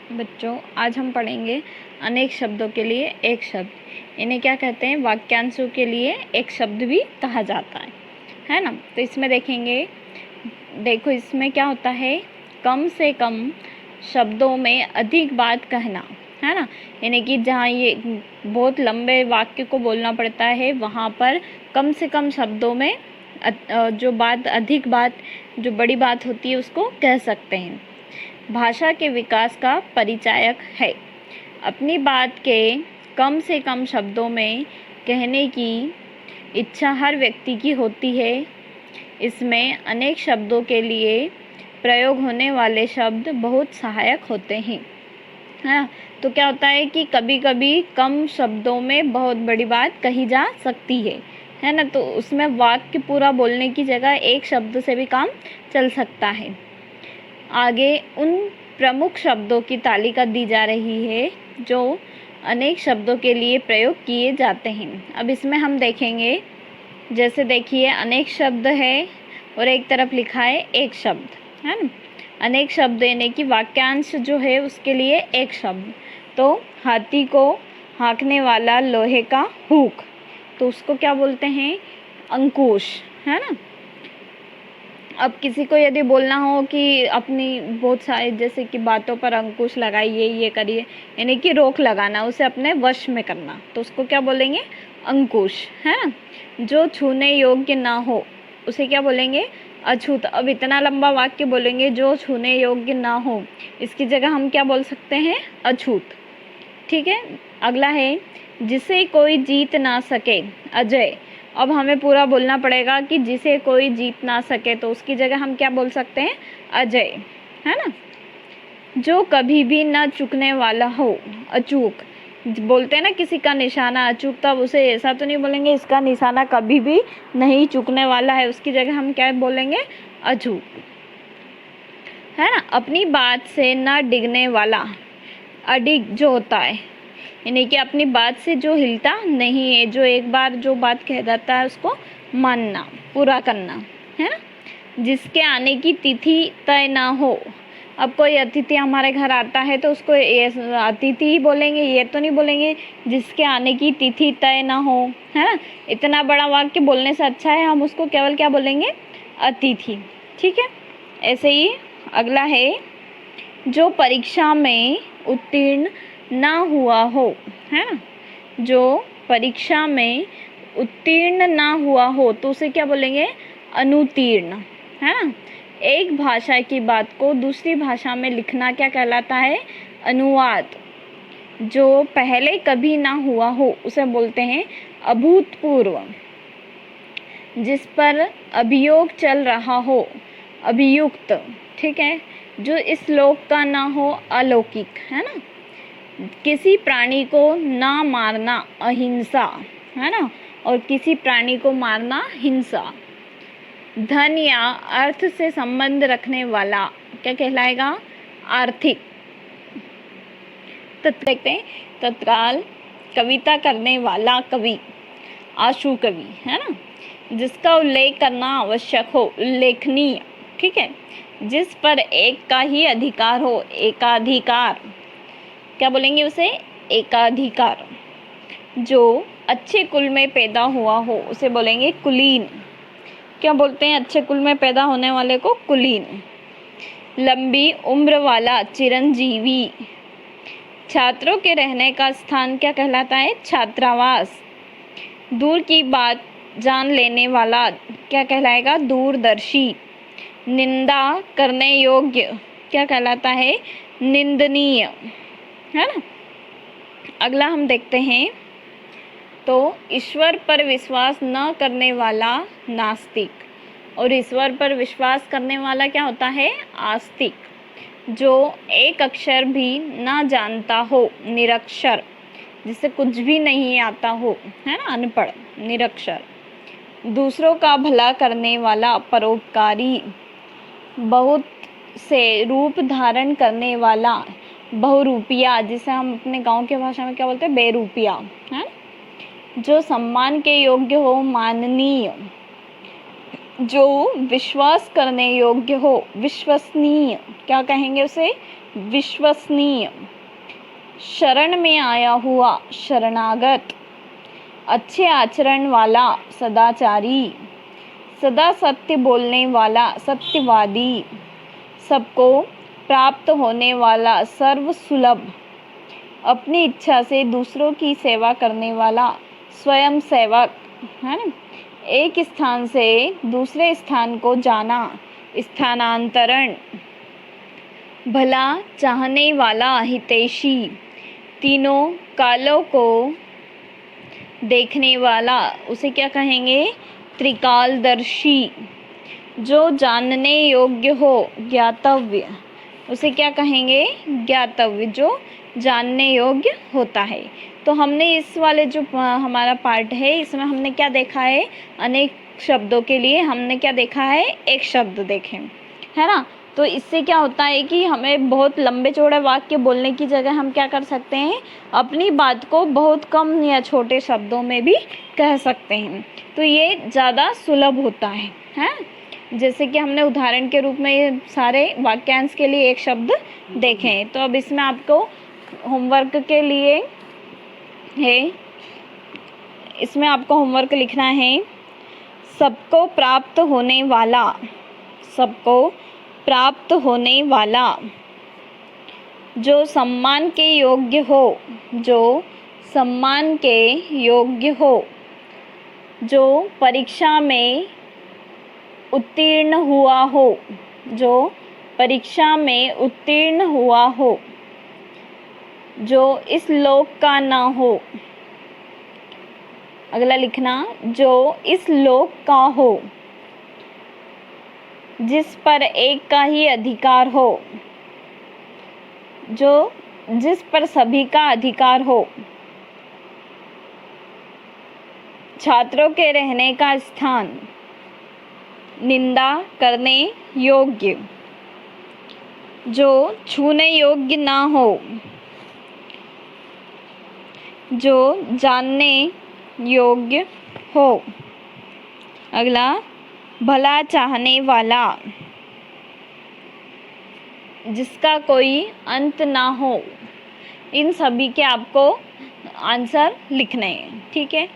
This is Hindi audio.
बच्चों, आज हम पढ़ेंगे अनेक शब्दों के लिए एक शब्द। इन्हें क्या कहते हैं? वाक्यांशों के लिए एक शब्द भी कहा जाता है ना। तो इसमें देखेंगे, देखो इसमें क्या होता है, कम से कम शब्दों में अधिक बात कहना, है ना। यानी कि जहाँ ये बहुत लंबे वाक्य को बोलना पड़ता है, वहाँ पर कम से कम शब्दों में जो बात, अधिक बात, जो बड़ी बात होती है उसको कह सकते हैं। भाषा के विकास का परिचायक है। अपनी बात के कम से कम शब्दों में कहने की इच्छा हर व्यक्ति की होती है। इसमें अनेक शब्दों के लिए प्रयोग होने वाले शब्द बहुत सहायक होते हैं। हाँ, तो क्या होता है कि कभी कभी कम शब्दों में बहुत बड़ी बात कही जा सकती है ना। तो उसमें वाक्य पूरा बोलने की जगह एक शब्द से भी काम चल सकता है। आगे उन प्रमुख शब्दों की तालिका दी जा रही है जो अनेक शब्दों के लिए प्रयोग किए जाते हैं। अब इसमें हम देखेंगे, जैसे देखिए अनेक शब्द है और एक तरफ लिखा है एक शब्द, है ना। अनेक शब्द यानी कि वाक्यांश जो है उसके लिए एक शब्द। तो हाथी को हाँकने वाला लोहे का हुक, तो उसको क्या बोलते हैं? अंकुश, है ना। अब किसी को यदि बोलना हो कि अपनी बहुत सारी जैसे कि बातों पर अंकुश लगाइए, ये करिए, यानी कि रोक लगाना, उसे अपने वश में करना, तो उसको क्या बोलेंगे? अंकुश, है ना। जो छूने योग्य ना हो उसे क्या बोलेंगे? अछूत। अब इतना लंबा वाक्य बोलेंगे, जो छूने योग्य ना हो, इसकी जगह हम क्या बोल सकते हैं? अछूत। ठीक है। अगला है, जिसे कोई जीत ना सके, अजय। अब हमें पूरा बोलना पड़ेगा कि जिसे कोई जीत ना सके, तो उसकी जगह हम क्या बोल सकते हैं? अजय, है ना। जो कभी भी ना चूकने वाला हो, अचूक। बोलते हैं ना किसी का निशाना अचूक, तब उसे ऐसा तो नहीं बोलेंगे इसका निशाना कभी भी नहीं चूकने वाला है, उसकी जगह हम क्या बोलेंगे? अचूक, है ना। अपनी बात से ना डिगने वाला, अडिग जो होता है, यानी कि अपनी बात से जो हिलता नहीं है, जो एक बार जो बात कह देता है उसको मानना, पूरा करना, है ना। जिसके आने की तिथि तय ना हो। अब कोई अतिथि हमारे घर आता है तो उसको अतिथि ही बोलेंगे, ये तो नहीं बोलेंगे जिसके आने की तिथि तय ना हो, है ना। इतना बड़ा वाक्य बोलने से अच्छा है हम उसको केवल क्या बोलेंगे? अतिथि। ठीक है। ऐसे ही अगला है, जो परीक्षा में उत्तीर्ण ना हुआ हो, है ना। जो परीक्षा में उत्तीर्ण ना हुआ हो तो उसे क्या बोलेंगे? अनुत्तीर्ण, है ना। एक भाषा की बात को दूसरी भाषा में लिखना क्या कहलाता है? अनुवाद। जो पहले कभी ना हुआ हो उसे बोलते हैं अभूतपूर्व। जिस पर अभियोग चल रहा हो, अभियुक्त। ठीक है। जो इस लोक का ना हो, अलौकिक, है ना। किसी प्राणी को ना मारना, अहिंसा, है ना। और किसी प्राणी को मारना, हिंसा। धन या अर्थ से संबंध रखने वाला क्या कहलाएगा? आर्थिक। देखते हैं, तत्काल कविता करने वाला कवि, आशु कवि, है ना। जिसका उल्लेख करना आवश्यक हो, उल्लेखनीय। ठीक है। जिस पर एक का ही अधिकार हो, एकाधिकार, क्या बोलेंगे उसे? एकाधिकार। जो अच्छे कुल में पैदा हुआ हो उसे बोलेंगे कुलीन। क्या बोलते हैं अच्छे कुल में पैदा होने वाले को? कुलीन। लंबी उम्र वाला, चिरंजीवी। छात्रों के रहने का स्थान क्या कहलाता है? छात्रावास। दूर की बात जान लेने वाला क्या कहलाएगा? दूरदर्शी। निंदा करने योग्य क्या कहलाता है? निंदनीय, है ना। अगला हम देखते हैं, तो ईश्वर पर विश्वास न करने वाला नास्तिक, और ईश्वर पर विश्वास करने वाला क्या होता है? आस्तिक। जो एक अक्षर भी ना जानता हो, निरक्षर। जिसे कुछ भी नहीं आता हो, है ना, अनपढ़, निरक्षर। दूसरों का भला करने वाला, परोपकारी। बहुत से रूप धारण करने वाला, बहुरूपिया, जिसे हम अपने गांव के भाषा में क्या बोलते हैं? बेरूपिया, है। जो सम्मान के योग्य हो, माननीय। जो विश्वास करने योग्य हो, विश्वसनीय, क्या कहेंगे उसे, विश्वसनीय। शरण में आया हुआ, शरणागत। अच्छे आचरण वाला, सदाचारी। सदा सत्य बोलने वाला, सत्यवादी। सबको प्राप्त होने वाला, सर्वसुलभ। अपनी इच्छा से दूसरों की सेवा करने वाला, स्वयं सेवक, है ना। एक स्थान से दूसरे स्थान को जाना, स्थानांतरण। भला चाहने वाला, हितैषी। तीनों कालों को देखने वाला, उसे क्या कहेंगे, त्रिकालदर्शी। जो जानने योग्य हो, ज्ञातव्य, उसे क्या कहेंगे, ज्ञातव्य, जो जानने योग्य होता है। तो हमने इस वाले जो हमारा पार्ट है, इसमें हमने क्या देखा है, अनेक शब्दों के लिए हमने क्या देखा है, एक शब्द देखे, है ना। तो इससे क्या होता है कि हमें बहुत लंबे चौड़े वाक्य बोलने की जगह हम क्या कर सकते हैं, अपनी बात को बहुत कम या छोटे शब्दों में भी कह सकते हैं। तो ये ज़्यादा सुलभ होता है। जैसे कि हमने उदाहरण के रूप में ये सारे वाक्यांश के लिए एक शब्द देखे हैं। तो अब इसमें आपको होमवर्क के लिए है, इसमें आपको होमवर्क लिखना है, सबको प्राप्त होने वाला, सबको प्राप्त होने वाला। जो सम्मान के योग्य हो, जो सम्मान के योग्य हो। जो परीक्षा में उत्तीर्ण हुआ हो, जो परीक्षा में उत्तीर्ण हुआ हो। जो इस लोक का ना हो, अगला लिखना, जो इस लोक का हो। जिस पर एक का ही अधिकार हो, जो जिस पर सभी का अधिकार हो। छात्रों के रहने का स्थान, निंदा करने योग्य। जो छूने योग्य ना हो, जो जानने योग्य हो। अगला, भला चाहने वाला, जिसका कोई अंत ना हो। इन सभी के आपको आंसर लिखने हैं, ठीक है।